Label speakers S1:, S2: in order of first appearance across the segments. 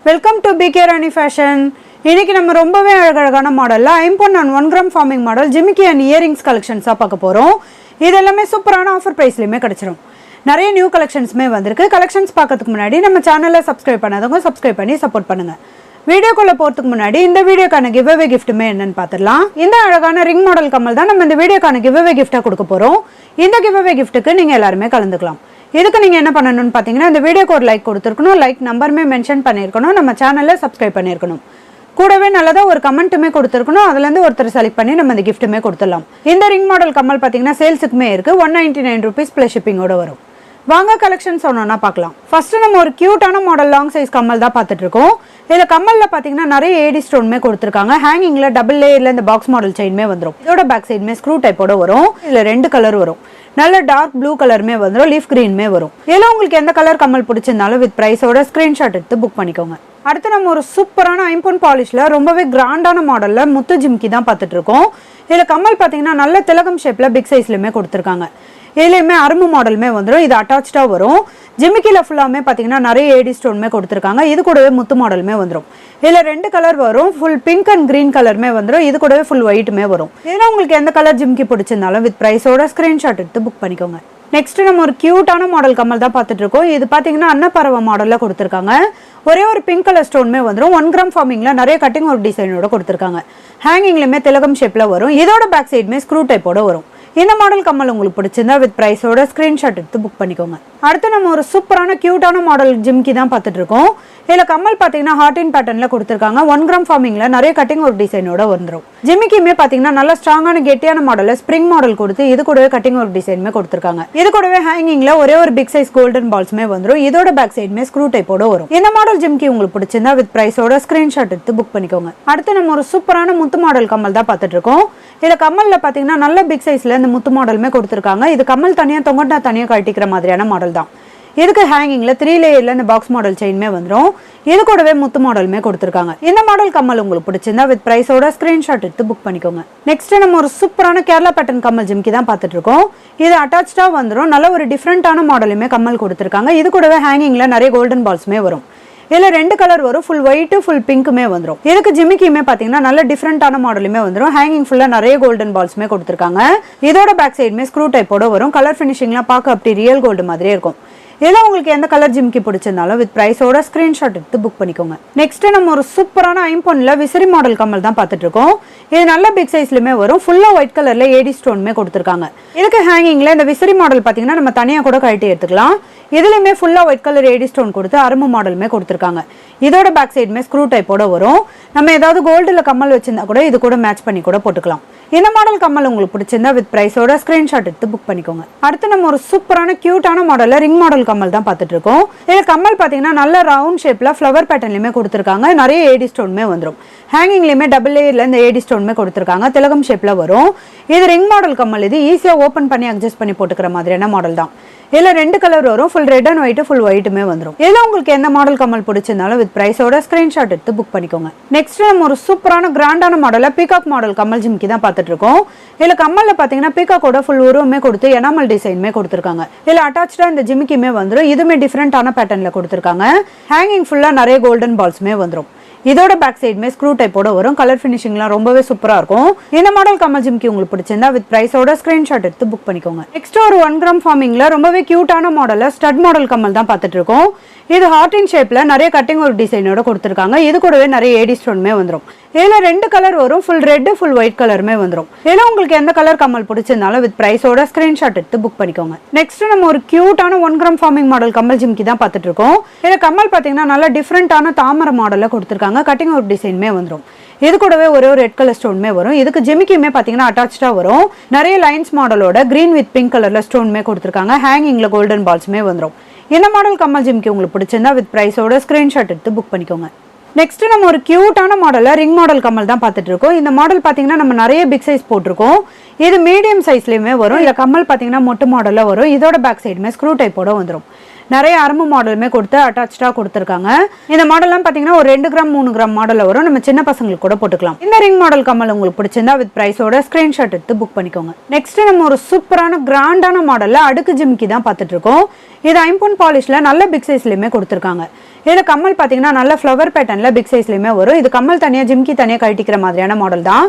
S1: Welcome to PK Rani fashion. இன்னைக்கு நம்ம ரொம்பவே அழகான மாடல்ல ஐம்பொன் அண்ட் 1 கிராம் ஃபார்மிங் மாடல் ஜிமிக்கி அண்ட் இயரிங்ஸ் கலெக்ஷன்ஸாக பார்க்க போகிறோம். இது எல்லாமே சூப்பரான ஆஃபர் ப்ரைஸ்லையுமே கிடச்சிரும். நிறைய நியூ கலெக்ஷன்ஸுமே வந்திருக்கு. கலெக்ஷன்ஸ் பார்க்கறதுக்கு முன்னாடி நம்ம சேனலை சப்ஸ்கிரைப் பண்ணாதவங்க சப்ஸ்கிரைப் பண்ணி சப்போர்ட் பண்ணுங்கள். வீடியோக்குள்ளே போகிறதுக்கு முன்னாடி இந்த வீடியோக்கான கிவ்அவே கிஃப்ட்டுமே என்னன்னு பார்த்துடலாம். இந்த அழகான ரிங் மாடல் கம்மல் தான் நம்ம இந்த வீடியோக்கான கிவ்அவே கிஃப்ட்டாக கொடுக்க போகிறோம். இந்த கிவ்அவே கிஃப்ட்டுக்கு நீங்கள் எல்லாருமே கலந்துக்கலாம். இதுக்கு நீங்கள் என்ன பண்ணணும்னு பார்த்தீங்கன்னா, இந்த வீடியோக்கு ஒரு லைக் கொடுத்துருக்கணும், லைக் நம்பருமே மென்ஷன் பண்ணியிருக்கணும், நம்ம சேனலில் சப்ஸ்கிரைப் பண்ணியிருக்கணும், கூடவே நல்லதாக ஒரு கமெண்ட்டுமே கொடுத்துருக்கணும். அதுலேருந்து ஒருத்தர் செலக்ட் பண்ணி நம்ம இந்த கிஃப்ட்டுமே கொடுத்துடலாம். இந்த ரிங் மாடல் கம்மல் பார்த்தீங்கன்னா சேல்ஸுக்குமே இருக்குது. 199 rupees ப்ளஸ் ஷிப்பிங்கோட வரும். வாங்க கலெக்ஷன்ஸ் ஒன்றா பார்க்கலாம். ஃபஸ்ட்டு நம்ம ஒரு க்யூட்டான மாடல் லாங் சைஸ் கம்மல் தான் பார்த்துட்ருக்கோம். இதில் கம்மலில் பார்த்தீங்கன்னா நிறைய ஏடி ஸ்டோனுமே கொடுத்துருக்காங்க. ஹேங்கிங்கில் டபுள் லேயரில் இந்த பாக்ஸ் மாடல் செயின்மே வந்துடும். இதோட பேக் சைடுமே ஸ்க்ரூ டைப்போட வரும். இதில் 2 கலர் வரும். நல்ல டார்க் ப்ளூ கலருமே வந்துடும், லீஃப் கிரீனுமே வரும். இதில் உங்களுக்கு எந்த கலர் கம்மல் பிடிச்சிருந்தாலும் வித் ப்ரைஸோட ஸ்க்ரீன்ஷாட் எடுத்து புக் பண்ணிக்கோங்க. அடுத்து நம்ம ஒரு சூப்பரான ஐம்பொன் பாலிஷில் ரொம்பவே கிராண்டான மாடலில் முத்து ஜிம்கி தான் பார்த்துட்ருக்கோம். இதில் கம்மல் பார்த்தீங்கன்னா நல்ல திலகம் ஷேப்பில் பிக் சைஸ்லையுமே கொடுத்துருக்காங்க. இதுலேயுமே அரும்பு மாடலுமே வந்துடும். இது அட்டாச்சாக வரும். ஜிமிக்கியில் ஃபுல்லாமே பார்த்தீங்கன்னா நிறைய ஏடி ஸ்டோனுமே கொடுத்துருக்காங்க. இது கூடவே முத்து மாடலுமே வந்துடும். இதில் 2 கலர் வரும். ஃபுல் பிங்க் அண்ட் க்ரீன் கலருமே வந்துடும். இது கூடவே ஃபுல் ஒயிட்டுமே வரும். இதில் உங்களுக்கு எந்த கலர் ஜிமிக்கி பிடிச்சிருந்தாலும் வித் ப்ரைஸோட ஸ்க்ரீன்ஷாட் எடுத்து புக் பண்ணிக்கோங்க. நெக்ஸ்ட் நம்ம ஒரு க்யூட்டான மாடல் கம்மல் தான் பார்த்துட்டு இருக்கோம். இது பார்த்தீங்கன்னா அன்னப்பறவை மாடலில் கொடுத்துருக்காங்க. ஒரே ஒரு பிங்க் கலர் ஸ்டோனுமே வந்துடும். 1 கிராம் ஃபார்மிங்கில் நிறைய கட்டிங் ஒரு டிசைனோட கொடுத்துருக்காங்க. ஹேங்கிங்லையுமே திலகம் ஷேப்பில் வரும். இதோட பேக் சைடுமே ஸ்க்ரூ டைப்போட வரும். இந்த மாடல் கம்மல் உங்களுக்கு பிடிச்சிருந்தா வித் ப்ரைஸோட ஸ்க்ரீன்ஷாட் எடுத்து புக் பண்ணிக்கோங்க. அடுத்து நம்ம ஒரு சூப்பரான க்யூட்டான மாடல் ஜிம்கி தான் பார்த்துட்டு இருக்கோம். இதில் கம்மல் பார்த்தீங்கன்னா ஹார்டின் பேட்டர்னில் கொடுத்துருக்காங்க. 1 கிராம் ஃபார்மிங்கில் நிறைய கட்டிங் ஒரு டிசைனோட வந்துடும். ஜிமிக்கியுமே பார்த்தீங்கன்னா நல்ல ஸ்ட்ராங்கான கெட்டியான மாடலில் ஸ்ப்ரிங் மாடல் கொடுத்து இது கூடவே கட்டிங் ஒரு டிசைனுமே கொடுத்துருக்காங்க. இது கூடவே ஹேங்கிங்கில் ஒரே ஒரு பிக் சைஸ் கோல்டன் பால்ஸுமே வந்துடும். இதோட பேக் சைடுமே ஸ்க்ரூ டைப்போட வரும். இந்த மாடல் ஜிம்கி உங்களுக்கு பிடிச்சிருந்தா வித் ப்ரைஸோட ஸ்க்ரீன்ஷாட் எடுத்து புக் பண்ணிக்கோங்க. அடுத்து நம்ம ஒரு சூப்பரான முத்து மாடல் கம்மல் தான் பார்த்துட்டு இருக்கோம். இதில் கம்மலில் பார்த்தீங்கன்னா நல்ல பிக் சைஸில் இந்த முத்து மாடலுமே கொடுத்துருக்காங்க. இது கம்மல் தனியாக தொங்கட்டா தனியாக கட்டிக்கிற மாதிரியான மாடல் தான். இதுக்கு ஹேங்கிங்கில் 3 லேயரில் இந்த பாக்ஸ் மாடல் செயின்மே வந்துடும். இது கூடவே முத்து மாடலுமே கொடுத்துருக்காங்க. இந்த மாடல் கம்மல் உங்களுக்கு பிடிச்சிருந்தா வித் ப்ரைஸோட ஸ்க்ரீன்ஷாட் எடுத்து புக் பண்ணிக்கோங்க. நெக்ஸ்ட் நம்ம ஒரு சூப்பரான கேரளா பேட்டர்ன் கம்மல் ஜிம்கி தான் பார்த்துட்டு இருக்கோம். இது அட்டாச்சாக வந்துடும். நல்ல ஒரு டிஃப்ரெண்டான மாடலுமே கம்மல் கொடுத்துருக்காங்க. இது கூடவே ஹேங்கிங்கில் நிறைய கோல்டன் பால்ஸுமே வரும். இதில் 2 கலர் வரும். ஃபுல் ஒயிட்டு ஃபுல் பிங்க்குமே வந்துடும். இதுக்கு ஜிமிக்கியுமே பார்த்தீங்கன்னா நல்ல டிஃப்ரெண்டான மாடலுமே வந்துடும். ஹேங்கிங் ஃபுல்லாக நிறைய கோல்டன் பால்ஸுமே கொடுத்துருக்காங்க. இதோட பேக் சைடுமே ஸ்க்ரூ டைப்போட வரும். கலர் ஃபினிஷிங்லாம் பார்க்க அப்படி ரியல் கோல்டு மாதிரியே இருக்கும். இதில் உங்களுக்கு எந்த கலர் ஜிம்கி பிடிச்சிருந்தாலும் வித் ப்ரைஸோட ஸ்க்ரீன்ஷாட் எடுத்து புக் பண்ணிக்கோங்க. நெக்ஸ்ட் நம்ம ஒரு சூப்பரான ஐம்பொன்ல விசிறி மாடல் கம்மல் தான் பார்த்துட்டு இருக்கோம். இது நல்ல பிக் சைஸ்லையுமே வரும். ஃபுல்லாக ஒயிட் கலர்ல ஏடி ஸ்டோனுமே கொடுத்துருக்காங்க. இதுக்கு ஹேங்கிங்ல இந்த விசிறி மாடல் பார்த்தீங்கன்னா நம்ம தனியாக கூட கழட்டி எடுத்துக்கலாம். இதுலையுமே ஃபுல்லாக ஒயிட் கலர் ஏடி ஸ்டோன் கொடுத்து அரும்பு மாடலுமே கொடுத்துருக்காங்க. இதோட பேக் சைடுமே ஸ்க்ரூ டைப்போட வரும். நம்ம ஏதாவது கோல்டில் கம்மல் வச்சிருந்தா கூட இது கூட மேட்ச் பண்ணி கூட போட்டுக்கலாம். இந்த மாடல் கம்மல் உங்களுக்கு பிடிச்சிருந்தா வித் ப்ரைஸோட ஸ்க்ரீன்ஷாட் எடுத்து புக் பண்ணிக்கோங்க. அடுத்து நம்ம ஒரு சூப்பரான க்யூட்டான மாடலில் ரிங் மாடல் கம்மல் தான் பார்த்துட்டு இருக்கோம். இதில் கம்மல் பார்த்தீங்கன்னா நல்ல ரவுண்ட் ஷேப்பில் ஃப்ளவர் பேட்டர்ன்லையுமே கொடுத்துருக்காங்க. நிறைய ஏடி ஸ்டோனுமே வந்துடும். ஹேங்கிங்லையுமே டபுள் லேயரில் இந்த ஏடி ஸ்டோனுமே கொடுத்துருக்காங்க. திலகம் ஷேப்பில் வரும். இது ரிங் மாடல் கம்மல். இது ஈஸியாக ஓப்பன் பண்ணி அட்ஜஸ்ட் பண்ணி போட்டுக்கிற மாதிரியான மாடல் தான். இதில் 2 கலர் வரும். Full red and white full ஒயிட்டுமே வந்துடும். இதில் உங்களுக்கு எந்த மாடல் கம்மல் பிடிச்சிருந்தாலும் வித் ப்ரைஸோட ஸ்க்ரீன்ஷாட் எடுத்து புக் பண்ணிக்கோங்க. நெக்ஸ்ட் நம்ம ஒரு சூப்பரான கிராண்டான மாடலில் பீகாக் மாடல் கம்மல் ஜிம்கி தான் பார்த்துட்டு இருக்கோம். இதில் கம்மலில் பார்த்தீங்கன்னா பீகாக்கோட ஃபுல் உருவமே கொடுத்து எனாமல் டிசைனுமே கொடுத்துருக்காங்க. இதில் அட்டாச்சாக இந்த ஜிமிக்கியுமே வந்துடும். இதுவுமே டிஃப்ரெண்டான பேட்டர்னில் கொடுத்துருக்காங்க. ஹேங்கிங் ஃபுல்லாக நிறைய கோல்டன் பால்ஸுமே வந்துடும். இதோட பேக் சைடுமே ஸ்க்ரூ டைப்போட வரும். கலர் ஃபினிஷிங்லாம் ரொம்பவே சூப்பராக இருக்கும். இந்த மாடல் கம்மல் ஜிம்கி உங்களுக்கு பிடிச்சிருந்தா வித் ப்ரைஸோட ஸ்க்ரீன்ஷாட் எடுத்து புக் பண்ணிக்கோங்க. நெக்ஸ்ட் ஒரு 1 கிராம் ஃபார்மிங்கில் ரொம்பவே க்யூட்டான மாடலில் ஸ்டட் மாடல் கம்மல் தான் பார்த்துட்டு இருக்கோம். இது ஹார்டின் ஷேப்பில் நிறைய கட்டிங் ஒரு டிசைனோட கொடுத்துருக்காங்க. இது கூடவே நிறைய ஏடி ஸ்டோனுமே வந்துடும். இதில் 2 கலர் வரும். ஃபுல் ரெட்டு ஃபுல் ஒயிட் கலருமே வந்துடும். இதில் உங்களுக்கு எந்த கலர் கம்மல் பிடிச்சிருந்தாலும் வித் ப்ரைஸோட ஸ்க்ரீன்ஷாட் எடுத்து புக் பண்ணிக்கோங்க. நெக்ஸ்ட் நம்ம ஒரு க்யூட்டான 1 கிராம் ஃபார்மிங் மாடல் கம்மல் ஜிம்கி தான் பார்த்துட்டு இருக்கோம். இதில் கம்மல் பார்த்தீங்கன்னா நல்ல டிஃப்ரெண்டான தாமரை மாடலில் கொடுத்துருக்காங்க. கட்டிங் ஒரு டிசைனுமே வந்துடும். இது கூடவே ஒரே ஒரு ரெட் கலர் ஸ்டோனுமே வரும். இதுக்கு ஜிமிக்கியுமே பார்த்தீங்கன்னா அட்டாச்சாக வரும். நிறைய லைன்ஸ் மாடலோட கிரீன் வித் பிங்க் கலரில் ஸ்டோனுமே கொடுத்துருக்காங்க. ஹேங்கிங்கில் கோல்டன் பால்ஸுமே வந்துடும். இந்த மாடல் கம்மல் ஜிம்கி உங்களுக்கு பிடிச்சிருந்தா வித் ப்ரைஸோட ஸ்க்ரீன்ஷாட் எடுத்து புக் பண்ணிக்கோங்க. நெக்ஸ்ட் நம்ம ஒரு க்யூட்டான மாடலில் ரிங் மாடல் கம்மல் தான் பார்த்துட்டு இருக்கோம். இந்த மாடல் பார்த்தீங்கன்னா நம்ம நிறைய பிக் சைஸ் போட்டிருக்கோம். இது மீடியம் சைஸ்லையுமே வரும். இதில் கம்மல் பார்த்தீங்கன்னா மொட்டு மாடலில் வரும். இதோட பேக் சைடுமே ஸ்க்ரூ டைப்போட வந்துடும். நிறைய அரும்பு மாடலுமே கொடுத்து அட்டாச்சாக கொடுத்துருக்காங்க. இந்த மாடல்லாம் பார்த்தீங்கன்னா ஒரு 2 கிராம் 3 கிராம் மாடலில் வரும். நம்ம சின்ன பசங்களுக்கு கூட போட்டுக்கலாம். இந்த ரிங் மாடல் கம்மல் உங்களுக்கு பிடிச்சிருந்தா வித் ப்ரைஸோட ஸ்க்ரீன்ஷாட் எடுத்து புக் பண்ணிக்கோங்க. நெக்ஸ்ட் நம்ம ஒரு சூப்பரான கிராண்டான மாடலில் அடுக்கு ஜிமிக்கி தான் பார்த்துட்டு இருக்கோம். இது ஐம்பொன் பாலிஷில் நல்ல பிக் சைஸ்லையுமே கொடுத்துருக்காங்க. இதில் கம்மல் பார்த்தீங்கன்னா நல்ல ஃப்ளவர் பேட்டர்னில் பிக் சைஸ்லையுமே வரும். இது கம்மல் தனியாக ஜிம்கி தனியாக கழட்டிக்கிற மாதிரியான மாடல் தான்.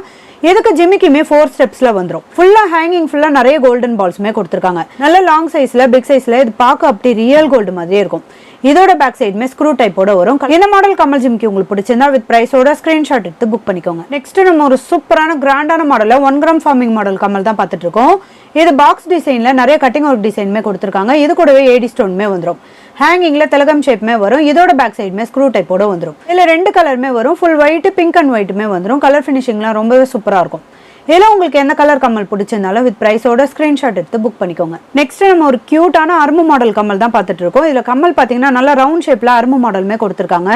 S1: இதுக்கு ஜிமிக்கியுமே 4 ஸ்டெப்ஸில் வந்துடும். ஃபுல்லாக ஹேங்கிங் ஃபுல்லாக நிறைய கோல்டன் பால்ஸுமே கொடுத்துருக்காங்க. நல்ல லாங் சைஸில் பிக் சைஸில் இது பார்க்க அப்படி ரியல் கோல்டு மாதிரியே இருக்கும். இதோட பேக் சைடுமே ஸ்க்ரூ டைப்போட வரும். இந்த மாடல் கம்மல் ஜிமிக்கி உங்களுக்கு பிடிச்சிருந்தா வித் பிரைஸோட ஸ்கிரீன்ஷாட் எடுத்து புக் பண்ணிக்கோங்க. நெக்ஸ்ட் நம்ம ஒரு சூப்பரான கிராண்டான மாடல்ல 1 கிராம் ஃபார்மிங் மாடல் கம்மல் தான் பார்த்துட்டு இருக்கோம். இது பாக்ஸ் டிசைன்ல நிறைய கட்டிங் ஒர்க் டிசைனுமே கொடுத்துருக்காங்க. இது கூடவே ஏடி ஸ்டோனுமே வந்துடும். ஹேங்கிங்ல திலகம் ஷேப்மே வரும். இதோட பேக் சைடுமே ஸ்க்ரூ டைப்போட வந்துடும். இதுல 2 கலருமே வரும். ஃபுல் ஒயிட், பிங்க் அண்ட் ஒயிட்டுமே வந்துடும். கலர் ஃபினிஷிங்லாம் ரொம்பவே சூப்பரா இருக்கும். இதில் உங்களுக்கு எந்த கலர் கம்மல் பிடிச்சிருந்தாலும் வித் பிரைஸோட ஸ்கிரீன்ஷாட் எடுத்து புக் பண்ணிக்கோங்க. நெக்ஸ்ட் நம்ம ஒரு கியூட்டான அரும்பு மாடல் கம்மல் தான் பார்த்துட்டு இருக்கோம். இதில் கம்மல் பார்த்தீங்கன்னா நல்லா ரவுண்ட் ஷேப்ல அரும்பு மாடலுமே கொடுத்துருக்காங்க.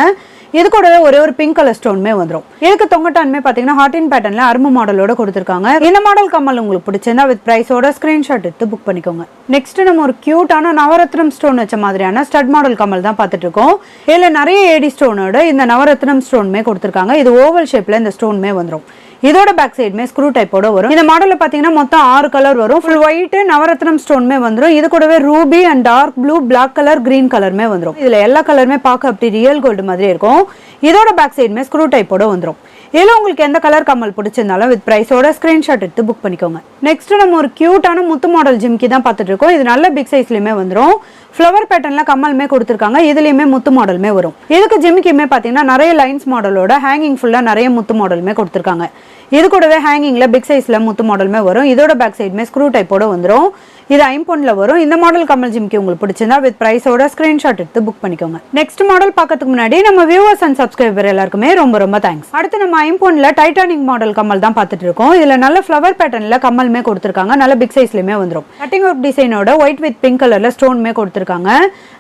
S1: இது கூடவே ஒரே ஒரு பிங்க் கலர் ஸ்டோனுமே வந்துடும். இதுக்கு தொங்கட்டானுமே பார்த்தீங்கன்னா ஹார்டின் பேட்டர்ல அரும்பு மாடலோட கொடுத்துருக்காங்க. இந்த மாடல் கம்மல் உங்களுக்கு பிடிச்சிருந்தா வித் பிரைஸோட ஸ்கிரீன்ஷாட் எடுத்து புக் பண்ணிக்கோங்க. நெக்ஸ்ட் நம்ம ஒரு கியூட்டான நவரத்னம் ஸ்டோன் வச்ச மாதிரியான ஸ்டட் மாடல் கம்மல் தான் பார்த்துட்டு இருக்கோம். இதில் நிறைய ஏடி ஸ்டோனோட இந்த நவரத்னம் ஸ்டோனுமே கொடுத்துருக்காங்க. இது ஓவல் ஷேப்ல இந்த ஸ்டோனுமே வந்துடும். இதோட பேக் சைடுமே ஸ்க்ரூ டைப்போட வரும். இந்த மாடல்ல பாத்தீங்கன்னா மொத்தம் 6 கலர் வரும். ஃபுல் ஒயிட், நவரத்னம் ஸ்டோனுமே வந்துடும். இது கூடவே ruby and dark blue, black colour, green கலருமே வந்துடும். இதுல எல்லா கலருமே பார்க்க அப்படி ரியல் கோல்டு மாதிரி இருக்கும். இதோட பேக் சைடுமே ஸ்க்ரூ டைப்போட வந்துடும். இதில் உங்களுக்கு எந்த கலர் கம்மல் பிடிச்சிருந்தாலும் வித் பிரைஸோட ஸ்கிரீன்ஷாட் எடுத்து புக் பண்ணிக்கோங்க. நெக்ஸ்ட் நம்ம ஒரு கியூட்டான முத்து மாடல் ஜிம்கி தான் பார்த்துட்டு இருக்கோம். இது நல்ல பிக் சைஸ்லயுமே வந்துடும். ஃப்ளவர் பேட்டர்ன்ல கம்மலுமே கொடுத்துருக்காங்க. இதுலயுமே முத்து மாடலுமே வரும். இதுக்கு ஜிமிக்கியுமே பார்த்தீங்கன்னா நிறைய லைன்ஸ் மாடலோட ஹேங்கிங் ஃபுல்லா நிறைய முத்து மாடலுமே கொடுத்துருக்காங்க. இது கூடவே ஹேங்கிங்ல பிக் சைஸ்ல முத்து மாடலுமே வரும். இதோட பேக் சைடுமே ஸ்க்ரூ டைப்போட வந்துடும். இது ஐம்பொன்ல வரும். இந்த மாடல் கம்மல் ஜிமிக்கி உங்களுக்கு பிடிச்சிருந்தா வித் பிரைஸோட ஸ்கிரீன்ஷாட் எடுத்து புக் பண்ணிக்கோங்க. நெக்ஸ்ட் மாடல் பார்க்கறதுக்கு முன்னாடி நம்ம வியூவர்ஸ் அண்ட் சப்ஸ்கிரைபர் எல்லாருக்குமே ரொம்ப ரொம்ப தேங்க்ஸ். அடுத்து நம்ம ஐம்பொன்ல டைட்டானிக் மாடல் கம்மல் தான் பார்த்துட்டு இருக்கோம். இதுல நல்ல ஃப்ளவர் பேட்டர்ன்ல கம்மலுமே கொடுத்துருக்காங்க. நல்ல பிக் சைஸ்லயுமே வந்துடும். கட்டிங் ஒர்க் டிசைனோட ஒயிட் வித் பிங்க் கலர்ல ஸ்டோனுமே கொடுத்துருக்காங்க.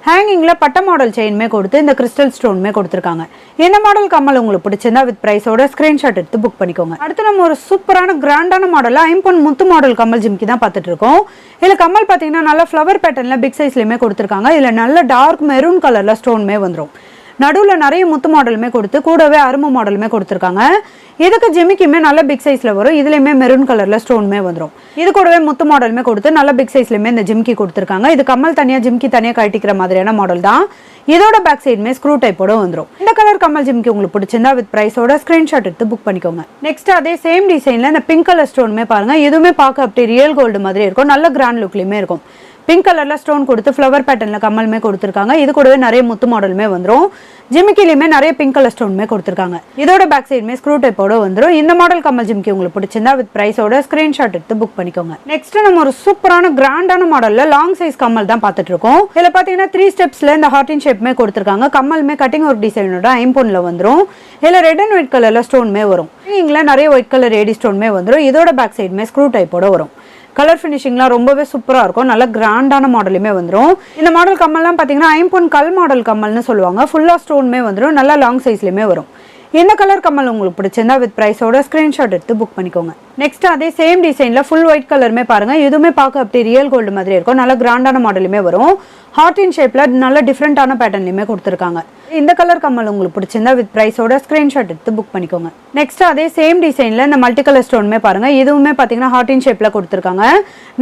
S1: ஹேங்கிங்ல பட்ட மாடல் செயின்மே கொடுத்து இந்த கிறிஸ்டல் ஸ்டோனுமே கொடுத்துருக்காங்க. இந்த மாடல் கம்மல் உங்களுக்கு பிடிச்சிருந்தா வித் பிரைஸோட ஸ்கிரீன்ஷாட் எடுத்து புக் பண்ணிக்கோங்க. அடுத்து நம்ம ஒரு சூப்பரான கிராண்டான மாடல்ல ஐம்பொன் முத்து மாடல் கம்மல் ஜிமிக்கி தான் பார்த்துட்டு இருக்கோம். இதுல கம்மல் பாத்தீங்கன்னா நல்ல ஃப்ளவர் பேட்டர்ன்ல பிக் சைஸ்லயுமே கொடுத்துருக்காங்க. இதுல நல்ல டார்க் மெரூன் கலர்ல ஸ்டோனுமே வந்துடும். நடுவில் நிறைய முத்து மாடலுமே கொடுத்து கூடவே அரும்பு மாடலுமே கொடுத்துருக்காங்க. இதுக்கு ஜிமிக்கியுமே நல்ல பிக் சைஸ்ல வரும். இதுலயுமே மெரூன் கலர்ல ஸ்டோனுமே வந்துடும். இது கூடவே முத்து மாடலுமே கொடுத்து நல்ல பிக் சைஸ்லயுமே இந்த ஜிமிக்கி கொடுத்துருக்காங்க. இது கம்மல் தனியா ஜிமிக்கி தனியா கழட்டிக்கிற மாதிரியான மாடல் தான். இதோட பேக் சைடுமே ஸ்க்ரூ டைப்போட வந்துடும். இந்த கலர் கம்மல் ஜிமிக்கி உங்களுக்கு பிடிச்சிருந்தா வித் பிரைஸோட ஸ்கிரீன்ஷாட் எடுத்து புக் பண்ணிக்கோங்க. நெக்ஸ்ட் அதே சேம் டிசைன்ல இந்த பிங்க் கலர் ஸ்டோனுமே பாருங்க. இதுவுமே பார்க்க அப்படி ரியல் கோல்டு மாதிரி இருக்கும். நல்ல கிராண்ட் லுக்லயுமே இருக்கும். பிங்க் கலர்ல ஸ்டோன் கொடுத்து ஃப்ளவர் பேட்டர்ன்ல கம்மலுமே கொடுத்துருக்காங்க. இது கூடவே நிறைய முத்து மாடலுமே வந்துடும். ஜிமிக்கிலையுமே நிறைய பிங்க் கலர் ஸ்டோனுமே கொடுத்துருக்காங்க. இதோட பேக் சைடுமே ஸ்க்ரூ டைப்போட வந்துடும். இந்த மாடல் கம்மல் ஜிமிக்கி உங்களுக்கு பிடிச்சிருந்தா வித் பிரைஸோட ஸ்கிரீன்ஷாட் எடுத்து புக் பண்ணிக்கோங்க. நெக்ஸ்ட் நம்ம ஒரு சூப்பரான கிராண்டான மாடல்ல லாங் சைஸ் கம்மல் தான் பார்த்துட்டு இருக்கோம். இதுல பாத்தீங்கன்னா 3 ஸ்டெப்ஸ்ல இந்த ஹார்டின் ஷேப்மே கொடுத்துருக்காங்க. கம்மலுமே கட்டிங் ஒர்க் டிசைனோட ஐம்பொன்ல வந்துடும். இதுல ரெட் அண்ட் ஒயிட் கலர்ல ஸ்டோனுமே வரும். இங்க நிறைய ஒயிட் கலர் ஏடி ஸ்டோனுமே வந்துடும். இதோட பேக் சைடுமே ஸ்க்ரூ டைப்போட வரும். கலர் ஃபினிஷிங்லாம் ரொம்பவே சூப்பராக இருக்கும். நல்ல கிராண்டான மாடலுமே வந்துடும். இந்த மாடல் கம்மல்லாம் பார்த்தீங்கன்னா ஐம்பொன் கல் மாடல் கம்மல்னு சொல்லுவாங்க. ஃபுல்லாக ஸ்டோனுமே வந்துடும். நல்லா லாங் சைஸ்லையுமே வரும். இந்த கலர் கம்மல் உங்களுக்கு பிடிச்சிருந்தா வித் பிரைஸோட ஸ்கிரீன்ஷாட் எடுத்து புக் பண்ணிக்கோங்க. நெக்ஸ்ட் அதே சேம் டிசைன்ல ஃபுல் ஒயிட் கலருமே பாருங்க. இதுவுமே பார்க்க அப்படி ரியல் கோல்டு மாதிரி இருக்கும். நல்ல கிராண்டான மாடலுமே வரும். ஹார்டின் ஷேப்ல நல்ல டிஃப்ரெண்டான பேட்டர்ன்லயுமே கொடுத்துருக்காங்க. இந்த கலர் கம்மல் உங்களுக்கு பிடிச்சிருந்தா வித் பிரைஸோட ஸ்கிரீன்ஷாட் எடுத்து புக் பண்ணிக்கோங்க. நெக்ஸ்ட் அதே சேம் டிசைன்ல இந்த மல்டி கலர் ஸ்டோனுமே பாருங்க. இதுவுமே பாத்தீங்கன்னா ஹார்டின் ஷேப்ல கொடுத்துருக்காங்க.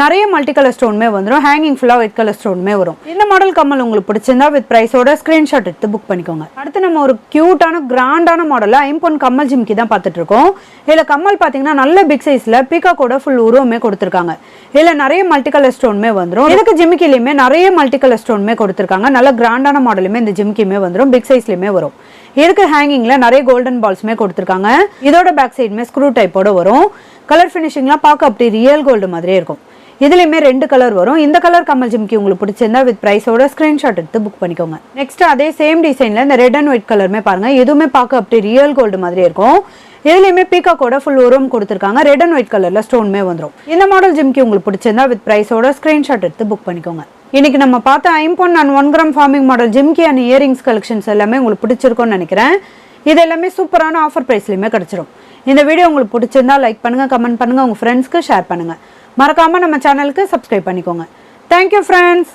S1: நிறைய மல்டி கலர் ஸ்டோனுமே வந்துடும். ஹேங்கிங் ஃபுல்லா ஒயிட் கலர் ஸ்டோனுமே வரும். இந்த மாடல் கம்மல் உங்களுக்கு பிடிச்சிருந்தா வித் பிரைஸோட ஸ்கிரீன்ஷாட் எடுத்து புக் பண்ணிக்கோங்க. அடுத்து நம்ம ஒரு கியூட்டான கிராண்டான மாடல்ல ஐம்பொன் கம்மல் ஜிமிக்கி தான் பார்த்துட்டு இருக்கோம். இதுல கம்மல் பாத்தீங்கன்னா நல்ல பிக் சைஸ்ல பீகாக்கோட ஃபுல் உருவமே கொடுத்துருக்காங்க. இதுல நிறைய மல்டி கலர் ஸ்டோனுமே வந்துடும். இதுக்கு ஜிமிக்கிலையுமே நிறைய மல்டி கலர் ஸ்டோனுமே கொடுத்துருக்காங்க. நல்ல கிராண்டான மாடலுமே இந்த ஜிமிக்கியுமே வந்துடும். பிக் சைஸ்லயுமே வரும். இதுக்கு ஹேங்கிங்ல நிறைய கோல்டன் பால்ஸ்மே கொடுத்துருக்காங்க. இதோட பேக் சைடுமே ஸ்க்ரூ டைப்போட வரும். கலர் ஃபினிஷிங்லாம் பார்க்க அப்படி ரியல் கோல்டு மாதிரியே இருக்கும். இதுலயுமே 2 கலர் வரும். இந்த கலர் கம்மல் ஜிமிக்கி உங்களுக்கு பிடிச்சிருந்தா வித் பிரைஸோட ஸ்கிரீன்ஷாட் எடுத்து புக் பண்ணிக்கோங்க. நெக்ஸ்ட் அதே சேம் டிசைன்ல இந்த ரெட் அண்ட் ஒயிட் கலருமே பாருங்க. இதுவுமே பார்க்க அப்படி ரியல் கோல்டு மாதிரி இருக்கும். இதுலயுமே பீகாக்கோட ஃபுல் உருவம் கொடுத்துருக்காங்க. ரெட் அண்ட் ஒயிட் கலர்ல ஸ்டோனுமே வந்துடும். இந்த மாடல் ஜிமிக்கி உங்களுக்கு பிடிச்சிருந்தா வித் பிரைஸோட ஸ்கிரீன்ஷாட் எடுத்து புக் பண்ணிக்கோங்க. இன்னைக்கு நம்ம பார்த்த ஐம்பொன் அண்ட் 1 கிராம் ஃபார்மிங் மாடல் ஜிமிக்கி அண்ட் இயரிங்ஸ் கலெக்ஷன்ஸ் எல்லாமே உங்களுக்கு பிடிச்சிருக்கும்னு நினைக்கிறேன். இது எல்லாமே சூப்பரான ஆஃபர் பிரைஸ்லயுமே கிடைச்சிடும். இந்த வீடியோ உங்களுக்கு பிடிச்சிருந்தா லைக் பண்ணுங்க, கமெண்ட் பண்ணுங்க, உங்க ஃப்ரெண்ட்ஸ்க்கு ஷேர் பண்ணுங்க. மறக்காம நம்ம சேனலுக்கு சப்ஸ்கிரைப் பண்ணிக்கோங்க. Thank you friends.